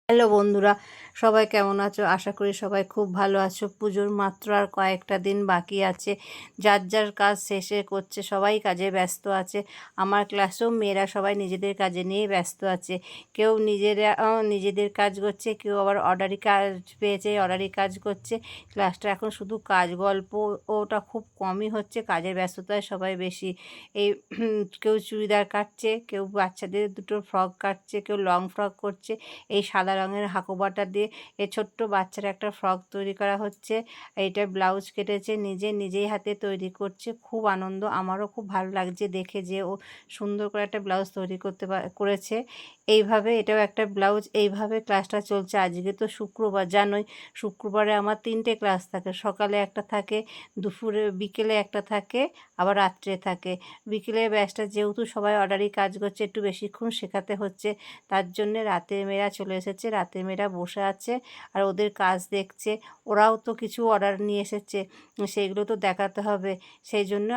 Hello বন্ধুরা, সবাই কেমন আছো? আশা করি সবাই খুব ভালো আছো। পুজোর মাত্র আর কয়েকটা দিন বাকি আছে। যার যার কাজ শেষে করছে, সবাই কাজে ব্যস্ত আছে। আমার ক্লাসেও মেয়েরা সবাই নিজেদের কাজে নিয়ে ব্যস্ত আছে। কেউ নিজেদের কাজ করছে, কেউ আবার অর্ডারি কাজ পেয়েছে, অর্ডারি কাজ করছে। ক্লাসটা এখন শুধু কাজ, গল্প ওটা খুব কমই হচ্ছে, কাজের ব্যস্ততায় সবাই বেশি। এই কেউ চুড়িদার কাটছে, কেউ বাচ্চাদের দুটো ফ্রক কাটছে, কেউ লং ফ্রক করছে। এই সাদা রঙের হাকোবাটা দিয়ে এই ছোট্ট বাচ্চার একটা ফ্রক তৈরি করা হচ্ছে। এইটা ব্লাউজ কেটেছে, নিজেই হাতে তৈরি করছে। খুব আনন্দ, আমারও খুব ভালো লাগছে দেখে যে ও সুন্দর করে একটা ব্লাউজ তৈরি করেছে। এইভাবে এটাও একটা ব্লাউজ। এইভাবে ক্লাসটা চলছে। আজকে তো শুক্রবার, জানোই শুক্রবারে আমার 3টে ক্লাস থাকে। সকালে একটা থাকে, বিকেলে একটা থাকে, আবার রাত্রে থাকে। বিকেলের ব্যাচটা যেহেতু সবাই অর্ডারি কাজ করছে, একটু বেশিক্ষণ শেখাতে হচ্ছে, তার জন্যে রাতের মেয়েরা চলে এসেছে। রাতের মেয়েরা বসে আছে আর ওদের কাজ দেখছে। ওরাও তো কিছু অর্ডার নিয়ে এসেছে, সেইগুলো তো দেখাতে হবে। সেই জন্য